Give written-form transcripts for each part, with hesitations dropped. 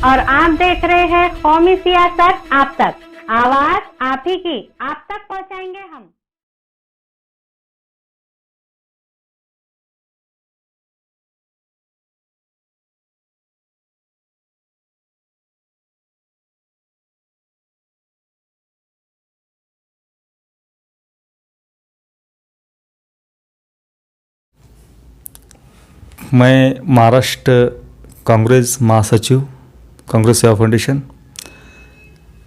और आप देख रहे हैं कौमी सियासत आप तक। आवाज आप ही की, आप तक पहुंचाएंगे हम। मैं महाराष्ट्र कांग्रेस महासचिव, कांग्रेस सेवा फाउंडेशन,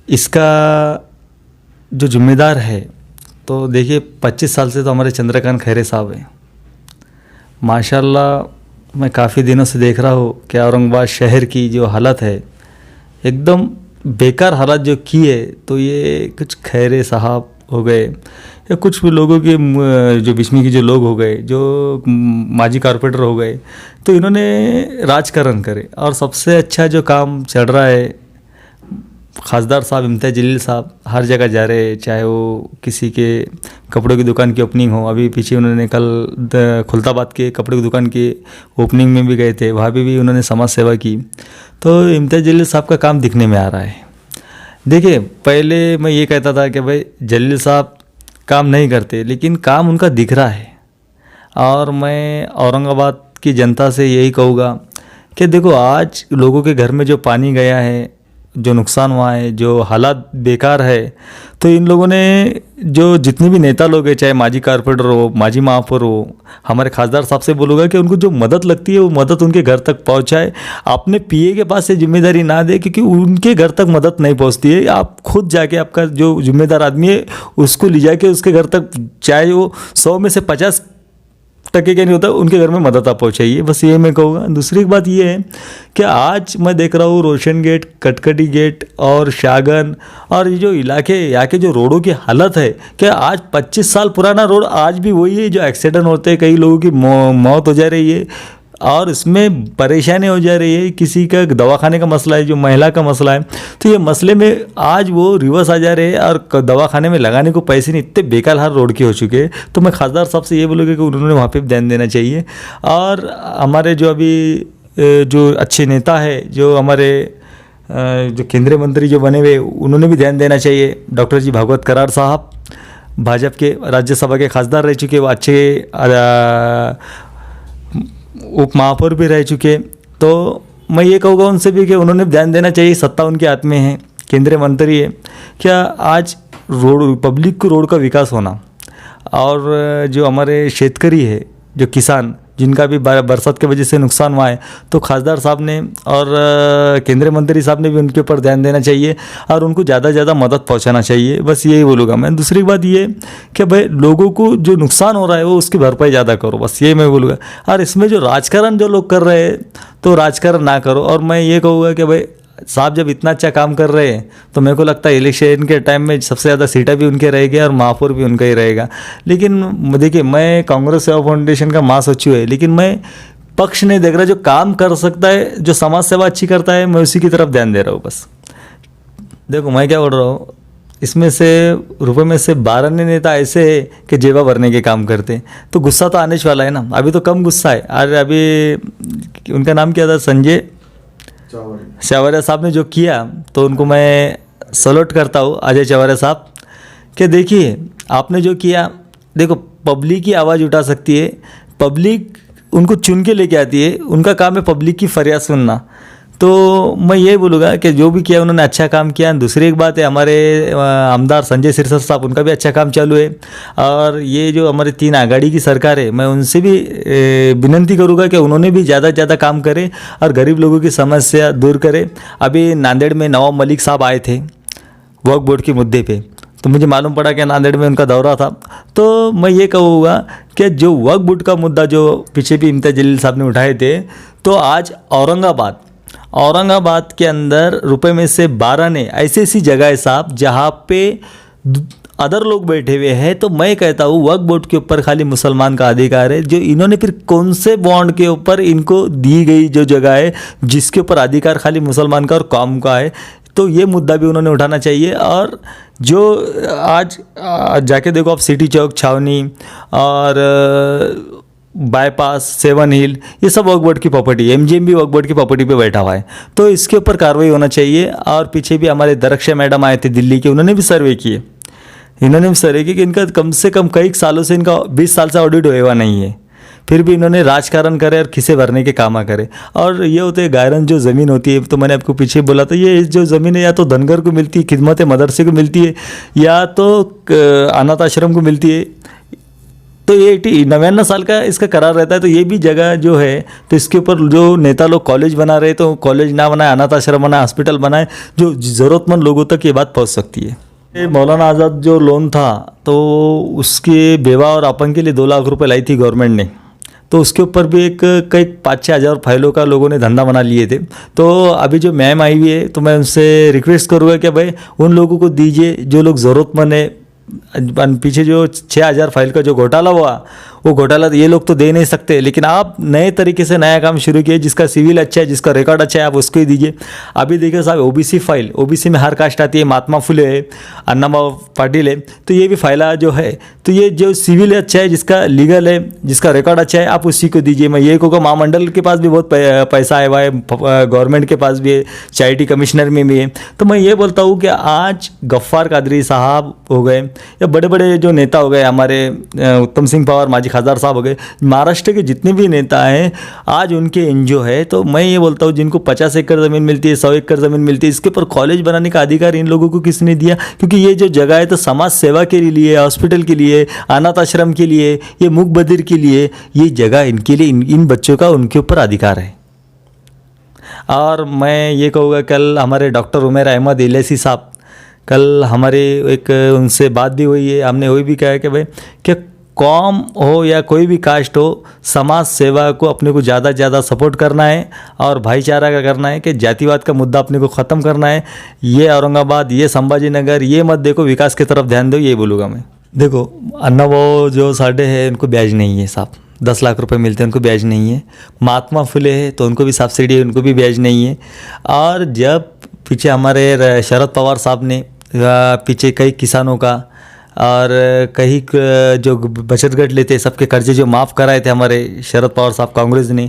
इसका जो जिम्मेदार है तो देखिए 25 साल से तो हमारे चंद्रकांत खैरे साहब हैं। माशाल्लाह मैं काफ़ी दिनों से देख रहा हूँ कि औरंगाबाद शहर की जो हालत है एकदम बेकार हालत जो की है, तो ये कुछ खैरे साहब हो गए या कुछ भी लोगों के जो बिस्मी के जो लोग हो गए, जो माजी कारपोरेटर हो गए, तो इन्होंने राजकारण करे। और सबसे अच्छा जो काम चल रहा है, खासदार साहब इम्तियाज़ जलील साहब हर जगह जा रहे हैं, चाहे वो किसी के कपड़ों की दुकान की ओपनिंग हो। अभी पीछे उन्होंने कल खुलताबाद के कपड़ों की दुकान की ओपनिंग में भी गए थे, वहाँ भी उन्होंने समाज सेवा की। तो इम्तियाज़ जलील साहब का काम दिखने में आ रहा है। देखिए पहले मैं ये कहता था कि भाई जलील साहब काम नहीं करते, लेकिन काम उनका दिख रहा है। और मैं औरंगाबाद की जनता से यही कहूँगा कि देखो आज लोगों के घर में जो पानी गया है, जो नुकसान हुआ है, जो हालात बेकार है, तो इन लोगों ने जो जितने भी नेता लोग हैं, चाहे माजी कारपोरेटर हो, माजी महापौर हो, हमारे खासदार साहब से बोलूँगा कि उनको जो मदद लगती है वो मदद उनके घर तक पहुँचाए। अपने पीए के पास से जिम्मेदारी ना दे, क्योंकि उनके घर तक मदद नहीं पहुँचती है। आप खुद जाके आपका जो जिम्मेदार आदमी है उसको ले जाके उसके घर तक, चाहे वो 100 में से 50 टके के नहीं होता, उनके घर में मदद आप पहुँचाइए। बस ये मैं कहूँगा। दूसरी बात ये है कि आज मैं देख रहा हूँ रोशन गेट, कटकटी गेट और शागन और ये जो इलाके, यहाँ के जो रोडों की हालत है कि आज 25 साल पुराना रोड आज भी वही है। जो एक्सीडेंट होते हैं, कई लोगों की मौत हो जा रही है और इसमें परेशानी हो जा रही है। किसी का दवाखाने का मसला है, जो महिला का मसला है, तो ये मसले में आज वो रिवर्स आ जा रहे हैं और दवाखाने में लगाने को पैसे नहीं, इतने बेकार हाल रोड के हो चुके हैं। तो मैं खासदार साहब से ये बोलूँगा कि उन्होंने वहाँ पे ध्यान देना चाहिए। और हमारे जो अभी जो अच्छे नेता है, जो हमारे जो केंद्रीय मंत्री जो बने हुए, उन्होंने भी ध्यान देना चाहिए। डॉक्टर जी भागवत करार साहब भाजपा के राज्यसभा के खासदार रह चुके, वो अच्छे उप महापौर भी रह चुके। तो मैं ये कहूँगा उनसे भी कि उन्होंने ध्यान देना चाहिए। सत्ता उनके हाथ में है, केंद्रीय मंत्री है। क्या आज रोड, पब्लिक को रोड का विकास होना, और जो हमारे शेतकरी है, जो किसान, जिनका भी बरसात की वजह से नुकसान हुआ है, तो खासदार साहब ने और केंद्रीय मंत्री साहब ने भी उनके ऊपर ध्यान देना चाहिए और उनको ज़्यादा से ज़्यादा मदद पहुंचाना चाहिए। बस यही बोलूँगा मैं। दूसरी बात ये कि भाई लोगों को जो नुकसान हो रहा है वो उसकी भरपाई ज़्यादा करो, बस ये मैं बोलूँगा। और इसमें जो राजकारण जो लोग कर रहे हैं, तो राजकारण ना करो। और मैं ये कहूँगा कि भाई साहब जब इतना अच्छा काम कर रहे हैं, तो मेरे को लगता है इलेक्शन के टाइम में सबसे ज़्यादा सीटें भी उनके रहेगी और महापौर भी उनका ही रहेगा। लेकिन देखिए मैं कांग्रेस सेवा फाउंडेशन का महासचिव है, लेकिन मैं पक्ष नहीं देख रहा। जो काम कर सकता है, जो समाज सेवा अच्छी करता है, मैं उसी की तरफ ध्यान दे रहा हूँ बस। देखो मैं क्या बोल रहा हूँ, इसमें से रुपये में से 12 नेता ऐसे है कि जेबा भरने के काम करते हैं, तो गुस्सा तो आने वाला है ना। अभी तो कम गुस्सा है। और अभी उनका नाम क्या था, संजय चवारिया साहब ने जो किया, तो उनको मैं सल्यूट करता हूँ, अजय चवारिया साहब, कि देखिए आपने जो किया, देखो पब्लिक की आवाज़ उठा सकती है, पब्लिक उनको चुन के लेके आती है, उनका काम है पब्लिक की फरियाद सुनना। तो मैं ये बोलूँगा कि जो भी किया उन्होंने अच्छा काम किया। दूसरी एक बात है, हमारे आमदार संजय सिरसर साहब, उनका भी अच्छा काम चालू है। और ये जो हमारे 3 आघाड़ी की सरकार है, मैं उनसे भी विनती करूँगा कि उन्होंने भी ज़्यादा से ज़्यादा काम करें और गरीब लोगों की समस्या दूर करें। अभी नांदेड़ में नवाब मलिक साहब आए थे वक्फ बोर्ड के मुद्दे पे, तो मुझे मालूम पड़ा कि नांदेड़ में उनका दौरा था। तो मैं ये कहूँगा कि जो वक्फ बोर्ड का मुद्दा जो पीछे भी इम्तियाज़ जलील साहब ने उठाए थे, तो आज औरंगाबाद के अंदर रुपए में से 12 ने ऐसी ऐसी जगह है साहब जहाँ पे अदर लोग बैठे हुए हैं। तो मैं कहता हूँ वक्फ बोर्ड के ऊपर खाली मुसलमान का अधिकार है। जो इन्होंने फिर कौन से बॉन्ड के ऊपर इनको दी गई जो जगह है जिसके ऊपर अधिकार खाली मुसलमान का और कौम का है, तो ये मुद्दा भी उन्होंने उठाना चाहिए। और जो आज जाके देखो आप सिटी चौक, छावनी और बाईपास, सेवन हिल, ये सब वक्फ बोर्ड की प्रॉपर्टी है। एमजीएम भी वक्फ बोर्ड की प्रॉपर्टी पे बैठा हुआ है, तो इसके ऊपर कार्रवाई होना चाहिए। और पीछे भी हमारे दरक्षा मैडम आए थे दिल्ली के, उन्होंने भी सर्वे किए, इन्होंने भी सर्वे किया कि इनका कम से कम कई सालों से, इनका 20 साल से ऑडिट हुआ नहीं है, फिर भी इन्होंने राजकारण करे और खिसे भरने के काम करे। और ये होते हैं गायरन जो ज़मीन होती है, तो मैंने आपको पीछे बोला था, ये जो ज़मीन है या तो धनगर को मिलती है, खिदमत मदरसे को मिलती है, या तो अनाथ आश्रम को मिलती है। तो ये 99 साल का इसका करार रहता है। तो ये भी जगह जो है, तो इसके ऊपर जो नेता लोग कॉलेज बना रहे, तो कॉलेज ना बनाए, अनाथ आश्रम बनाए, हॉस्पिटल बनाए, जो ज़रूरतमंद लोगों तक ये बात पहुंच सकती है। ये मौलाना आज़ाद जो लोन था, तो उसके बेवा और अपंग के लिए 2 लाख रुपए लाई थी गवर्नमेंट ने। तो उसके ऊपर भी कई 5-6 हज़ार फाइलों का लोगों ने धंधा बना लिए थे। तो अभी जो मैम आई हुई है, तो मैं उनसे रिक्वेस्ट करूँगा कि भाई उन लोगों को दीजिए जो लोग ज़रूरतमंद है। पीछे जो 6,000 फाइल का जो घोटाला हुआ, वो घोटाला ये लोग तो दे नहीं सकते, लेकिन आप नए तरीके से नया काम शुरू किए, जिसका सिविल अच्छा है, जिसका रिकॉर्ड अच्छा है, आप उसको ही दीजिए। अभी देखिए साहब, ओबीसी फाइल, ओबीसी में हर कास्ट आती है, महात्मा फुले है, अन्ना पाटिल है, तो ये भी फाइला जो है, तो ये जो सिविल अच्छा है, जिसका लीगल है, जिसका रिकॉर्ड अच्छा है, आप उसी को दीजिए। मैं ये कहूँगा, महामंडल के पास भी बहुत पैसा आया हुआ है, गवर्नमेंट के पास भी है, चैरिटी कमिश्नर में भी है। तो मैं ये बोलता हूँ कि आज गफ्फार कादरी साहब हो गए, या बड़े बड़े जो नेता हो गए, हमारे उत्तम सिंह पवार, माजी खासदार साहब हो गए, महाराष्ट्र के जितने भी नेता हैं, आज उनके एनजीओ है। तो मैं ये बोलता हूँ, जिनको 50 एकड़ ज़मीन मिलती है, 100 एकड़ ज़मीन मिलती है, इसके ऊपर कॉलेज बनाने का अधिकार इन लोगों को किसने दिया? क्योंकि ये जो जगह है, तो समाज सेवा के लिए, हॉस्पिटल के लिए, अनाथ आश्रम के लिए, ये मूक बधिर के लिए, ये जगह इनके लिए, इन बच्चों का उनके ऊपर अधिकार है। और मैं ये कहूँगा, कल हमारे डॉक्टर उमेर अहमद इलेसी साहब, कल हमारे एक उनसे बात भी हुई है, हमने वही भी कहा कि भाई कि कौम हो या कोई भी कास्ट हो, समाज सेवा को अपने को ज़्यादा से ज़्यादा सपोर्ट करना है और भाईचारा का करना है, कि जातिवाद का मुद्दा अपने को ख़त्म करना है। ये औरंगाबाद, ये संभाजी नगर, ये मत देखो, विकास की तरफ ध्यान दो, ये बोलूँगा मैं। देखो, अन्ना वो जो साढ़े है, उनको ब्याज नहीं है साहब, 10 लाख रुपए मिलते हैं, उनको ब्याज नहीं है। महात्मा फुले है, तो उनको भी सब्सिडी है, उनको भी ब्याज नहीं है। और जब पीछे हमारे शरद पवार साहब ने पीछे कई किसानों का और कई जो बचत गट लेते, सबके कर्जे जो माफ़ कराए थे हमारे शरद पवार साहब कांग्रेस ने,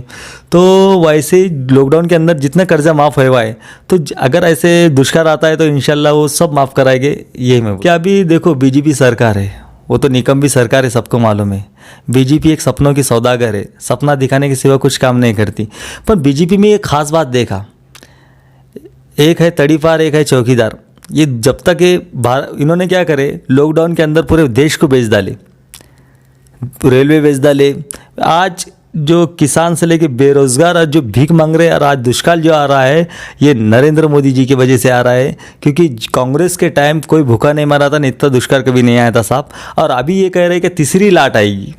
तो वैसे ही लॉकडाउन के अंदर जितना कर्जा माफ़ हुआ है, तो अगर ऐसे दुष्काल आता है तो इंशाल्लाह वो सब माफ़ कराएंगे। यही मैं क्या, अभी देखो बीजेपी सरकार है, वो तो निकम्मी सरकार है, सबको मालूम है। बीजेपी एक सपनों की सौदागर है, सपना दिखाने के सिवा कुछ काम नहीं करती। पर बीजेपी में एक खास बात देखा, एक है तड़ीपार, एक है चौकीदार। ये जब तक इन्होंने क्या करे, लॉकडाउन के अंदर पूरे देश को बेच डाले, रेलवे बेच डाले। आज जो किसान से लेके बेरोजगार आज जो भीख मांग रहे हैं, और आज दुष्काल जो आ रहा है, ये नरेंद्र मोदी जी की वजह से आ रहा है। क्योंकि कांग्रेस के टाइम कोई भूखा नहीं मरा था, नहीं इतना दुष्काल कभी नहीं आया था साहब। और अभी ये कह रहे हैं कि तीसरी लाट आएगी,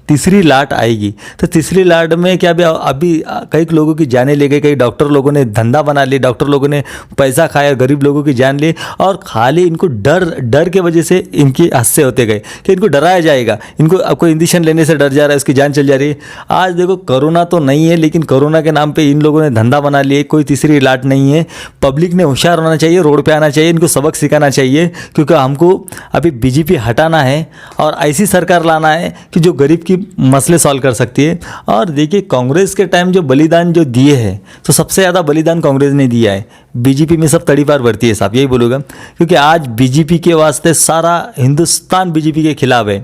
तीसरी लाट आएगी। तो तीसरी लाट में क्या, अभी कई लोगों की जानें ले गई, कई डॉक्टर लोगों ने धंधा बना लिया, डॉक्टर लोगों ने पैसा खाया, गरीब लोगों की जान ली। और खाली इनको डर के वजह से इनके हादसे होते गए कि इनको डराया जाएगा, इनको अब कोई इंजेक्शन लेने से डर जा रहा है, उसकी जान चल जा रही है। आज देखो, कोरोना तो नहीं है, लेकिन कोरोना के नाम पर इन लोगों ने धंधा बना लिया। कोई तीसरी लाट नहीं है। पब्लिक ने होशियार होना चाहिए, रोड पर आना चाहिए, इनको सबक सिखाना चाहिए। क्योंकि हमको अभी बीजेपी हटाना है और ऐसी सरकार लाना है कि जो गरीब की मसले सॉल्व कर सकती है। और देखिए, कांग्रेस के टाइम जो बलिदान जो दिए हैं, तो सबसे ज़्यादा बलिदान कांग्रेस ने दिया है। बीजेपी में सब तड़ीपार बढ़ती है साहब, यही बोलूँगा। क्योंकि आज बीजेपी के वास्ते सारा हिंदुस्तान बीजेपी के खिलाफ है।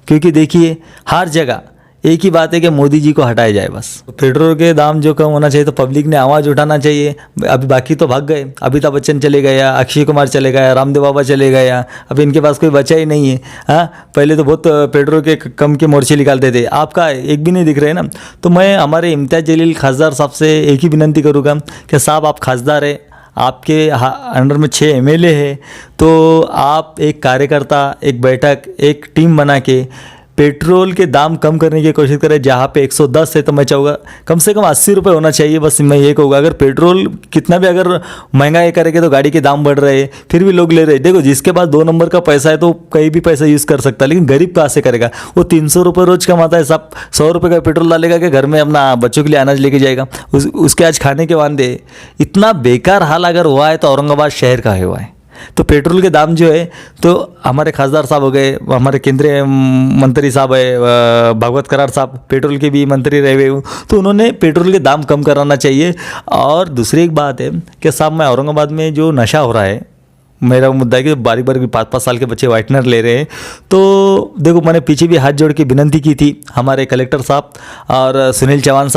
क्योंकि देखिए, हर जगह एक ही बात है कि मोदी जी को हटाया जाए बस। पेट्रोल के दाम जो कम होना चाहिए, तो पब्लिक ने आवाज़ उठाना चाहिए। अभी बाकी तो भाग गए, अमिताभ बच्चन चले गया, अक्षय कुमार चले गया, रामदेव बाबा चले गया, अभी इनके पास कोई बचा ही नहीं है। हाँ, पहले तो बहुत पेट्रोल के कम के मोर्चे निकालते थे, आपका एक भी नहीं दिख रहे ना। तो मैं हमारे इम्तियाज़ जलील खासदार साहब से एक ही विनंती करूँगा कि साहब, आप खासदार है, आपके अंडर में 6 MLA है, तो आप एक कार्यकर्ता, एक बैठक, एक टीम बना के पेट्रोल के दाम कम करने की कोशिश करें। जहाँ पे 110 है, तो मैं चाहूँगा कम से कम 80 रुपये होना चाहिए। बस मैं ये कहूँगा, अगर पेट्रोल कितना भी अगर महंगाई करेंगे, तो गाड़ी के दाम बढ़ रहे हैं, फिर भी लोग ले रहे हैं। देखो, जिसके पास 2 नंबर का पैसा है, तो कहीं भी पैसा यूज़ कर सकता है, लेकिन गरीब कहाँ से करेगा? वो 300 रुपये रोज़ कमाता है साहब, 100 रुपये का पेट्रोल डालेगा कि घर में अपना बच्चों के लिए अनाज लेके जाएगा, उसके आज खाने के वादे। इतना बेकार हाल अगर हुआ है, तो औरंगाबाद शहर का हुआ है। तो पेट्रोल के दाम जो है, तो हमारे खासदार साहब हो गए, हमारे केंद्रीय मंत्री साहब है भागवत करार साहब, पेट्रोल के भी मंत्री रहे हुए, तो उन्होंने पेट्रोल के दाम कम कराना चाहिए। और दूसरी एक बात है कि साहब, मैं औरंगाबाद में जो नशा हो रहा है, मेरा मुद्दा है कि बारीक 5-5 साल के बच्चे वाइटनर ले रहे हैं। तो देखो, मैंने पीछे भी हाथ जोड़ के विनती की थी हमारे कलेक्टर साहब और सुनील चौहान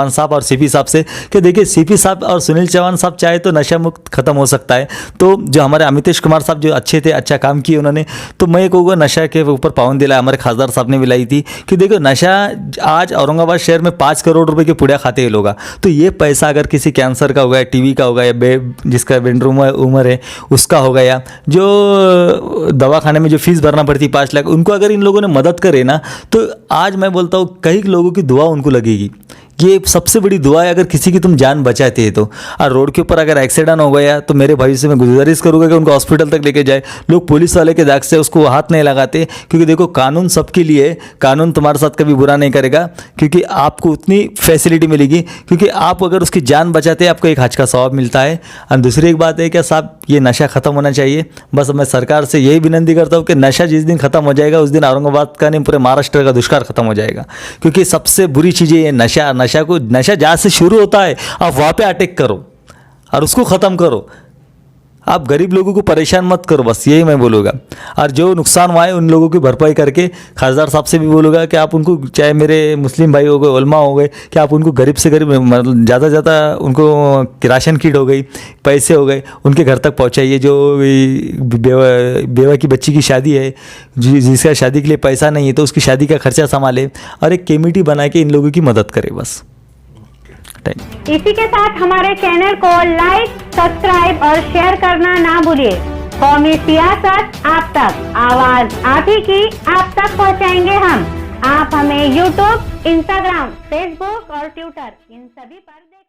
साहब और सीपी साहब से कि देखिए, सीपी साहब और सुनील चौहान साहब चाहे तो नशा मुक्त खत्म हो सकता है। तो जो हमारे अमितेश कुमार साहब जो अच्छे थे, अच्छा काम किए उन्होंने, तो मैं कहूँगा नशा के ऊपर पाबंदी दिलाया, हमारे खासदार साहब ने भी लाई थी कि देखो, नशा आज औरंगाबाद शहर में 5 करोड़ रुपये के पुड़िया खाते हैं लोग। तो ये पैसा अगर किसी कैंसर का होगा, टीवी का होगा, या जिसका उम्र है उसका हो गया, जो दवाखाने में जो फीस भरना पड़ती 5 लाख, उनको अगर इन लोगों ने मदद करे ना, तो आज मैं बोलता हूँ कई लोगों की दुआ उनको लगेगी। ये सबसे बड़ी दुआ है, अगर किसी की तुम जान बचाते हैं तो। और रोड के ऊपर अगर एक्सीडेंट हो गया तो मेरे भाई से मैं गुजारिश करूँगा कि उनको हॉस्पिटल तक लेके जाए। लोग पुलिस वाले के दाग से उसको हाथ नहीं लगाते, क्योंकि देखो, कानून सबके लिए, कानून तुम्हारे साथ कभी बुरा नहीं करेगा, क्योंकि आपको उतनी फैसिलिटी मिलेगी, क्योंकि आप अगर उसकी जान बचाते हैं, आपको एक हज का सवाब मिलता है। और दूसरी एक बात है कि साहब, ये नशा ख़त्म होना चाहिए। बस मैं सरकार से यही विनती करता हूँ कि नशा जिस दिन ख़त्म हो जाएगा, उस दिन औरंगाबाद का नहीं, पूरे महाराष्ट्र का दुष्काल खत्म हो जाएगा। क्योंकि सबसे बुरी चीज़ ये नशा जहाँ से शुरू होता है, आप वहाँ पे अटैक करो और उसको ख़त्म करो। आप गरीब लोगों को परेशान मत करो, बस यही मैं बोलूँगा। और जो नुकसान हुआ है उन लोगों की भरपाई करके, खासदार साहब से भी बोलूँगा कि आप उनको, चाहे मेरे मुस्लिम भाई हो गए, उलमा हो गए, कि आप उनको गरीब से गरीब, ज़्यादा से ज़्यादा उनको राशन किट हो गई, पैसे हो गए, उनके घर तक पहुँचाइए। जो बेवा की बच्ची की शादी है, जिसका शादी के लिए पैसा नहीं है, तो उसकी शादी का खर्चा संभाले और एक कमेटी बना के इन लोगों की मदद करे, बस। इसी के साथ हमारे चैनल को लाइक, सब्सक्राइब और शेयर करना ना भूलिए। कौमी सियासत आप तक, आवाज आप ही की, आप तक पहुंचाएंगे हम। आप हमें यूट्यूब, इंस्टाग्राम, फेसबुक और ट्विटर, इन सभी पर देख